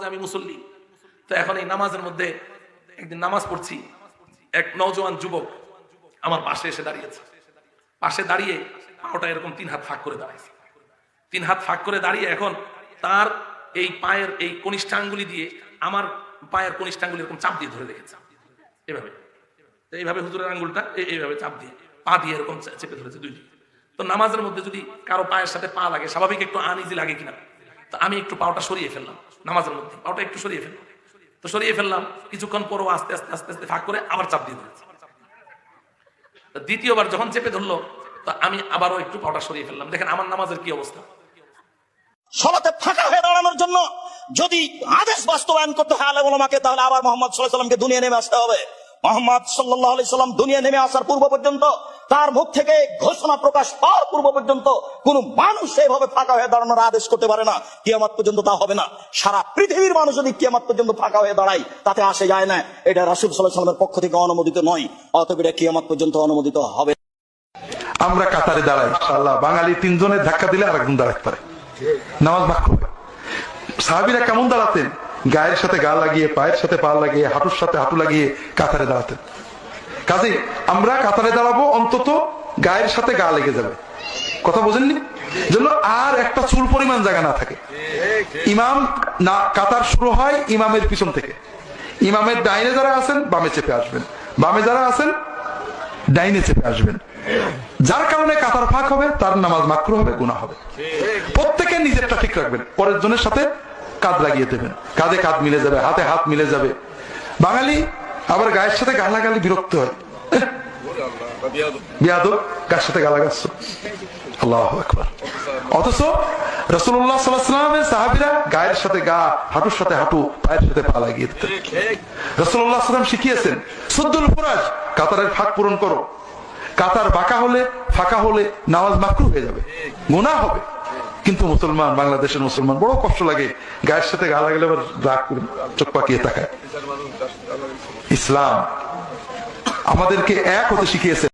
আমি মুসল্লি। তো এখন এই নামাজের মধ্যে একদিন নামাজ পড়ছি, এক নওজোয়ান যুবক আমার পাশে এসে দাঁড়িয়েছে। পাশে দাঁড়িয়ে পাওটা এরকম 3 হাত ফাঁক করে দাঁড়াইছে। 3 হাত ফাঁক করে দাঁড়িয়ে এখন তার এই পায়ের এই কনিষ্ঠাঙ্গুলি দিয়ে আমার পায়ের কনিষ্ঠাঙ্গুলি এরকম চাপ দিয়ে ধরে রেখেছে, এভাবে এইভাবে হুজুরের আঙ্গুলটা এইভাবে চাপ দিয়ে পা দিয়ে এরকম চেপে ধরেছে দুই দিকে। তো নামাজের মধ্যে যদি কারো পায়ের সাথে পা লাগে, স্বাভাবিক একটু আনইজি লাগে কিনা, তো আমি একটু পাওটা সরিয়ে ফেললাম, নামাজের মধ্যে পাওটা একটু সরিয়ে ফেললাম। তো সরিয়ে ফেললাম, কিছুক্ষণ পরও আস্তে আস্তে আস্তে আস্তে ফাঁক করে আবার চাপ দিয়ে ধরেছে। দ্বিতীয়বার যখন চেপে ধরলো, তো আমি আবারও একটু পাওটা সরিয়ে ফেললাম। দেখেন আমার নামাজের কি অবস্থা। সলাতে ফাঁকা হয়ে দাঁড়ানোর জন্য যদি আদেশ বাস্তবায়ন করতে হয় আলেম ওলামাকে, তাহলে আবার মুহাম্মদ সাল্লাল্লাহু আলাইহি সাল্লামকে দুনিয়া নেমে আসতে হবে। মুহাম্মদ সাল্লাল্লাহু আলাইহি সাল্লাম দুনিয়া নেমে আসার পূর্ব পর্যন্ত, তার মুখ থেকে ঘোষণা প্রকাশ পাওয়ার পূর্ব পর্যন্ত কোন মানুষ এইভাবে ফাঁকা হয়ে দাঁড়ানোর আদেশ করতে পারে না। কিয়ামত পর্যন্ত তা হবে না। সারা পৃথিবীর মানুষ যদি কিয়ামত পর্যন্ত ফাঁকা হয়ে দাঁড়ায়, তাতে আসে যায় না। এটা রাসূল সাল্লাল্লাহু আলাইহি সাল্লামের পক্ষ থেকে অনুমোদিত নয়, অতএব এটা কিয়ামত পর্যন্ত অনুমোদিত হবে। আমরা কাতারে দাঁড়াই, ইনশাআল্লাহ বাঙালি 3 জনের ধাক্কা দিলে আরেকজন দাঁড়াতে পারে, নামাজ ভাগ করবে। সাহাবীরা কেমন দাঁড়াতেন? গায়ের সাথে গা লাগিয়ে, পায়ের সাথে পা লাগিয়ে, হাঁটুর সাথে হাঁটু লাগিয়ে কাতারে দাঁড়াতেন। কাজে আমরা কাতারে দাঁড়াবো, অন্তত গায়ের সাথে গা লেগে যাবে। কথা বোঝেননি? জন্য আর একটা চুল পরিমাণ জায়গা না থাকে। ইমাম না, কাতার শুরু হয় ইমামের পিছন থেকে। ইমামের ডাইনে যারা আছেন বামে চেপে আসবেন, বামে যারা আছেন ডাইনে চেপে আসবেন। যার কারণে কাতার ফাঁক হবে, তার নামাজ মাকরুহ হবে, গুনাহ হবে। প্রত্যেকে নিজেরটা ঠিক রাখবেন, পরের জনের সাথে কাঁধ লাগিয়ে দেবেন, কাঁধে কাঁধ মিলে যাবে, হাতে হাত মিলে যাবে। বাঙালি আবার গায়ের সাথে গা লাগালে বিরক্ত হয়, বিয়াদব, গায়ের সাথে গা লাগাচ্ছ, আল্লাহু আকবার। অথচ রাসূলুল্লাহ সাল্লাল্লাহু আলাইহি ওয়াসাল্লামের সাহাবীরা গায়ের সাথে গা, হাঁটুর সাথে হাঁটু, পায়ের সাথে পা লাগিয়ে দিতেন। রাসূলুল্লাহ সাল্লাল্লাহু আলাইহি ওয়াসাল্লাম শিখিয়েছেন, সুদ্দুল ফুরাজ, কাতারের ফাঁক পূরণ করো। কাতার বাঁকা হলে, ফাঁকা হলে নামাজ মাকরুহ হয়ে যাবে, গুনাহ হবে। কিন্তু মুসলমান, বাংলাদেশের মুসলমান বড় কষ্ট লাগে, গায়ের সাথে গা লাগালে আবার রাগ করে চোখ পাকিয়ে তাকায়। ইসলাম আমাদেরকে এক হতে শিখিয়েছে।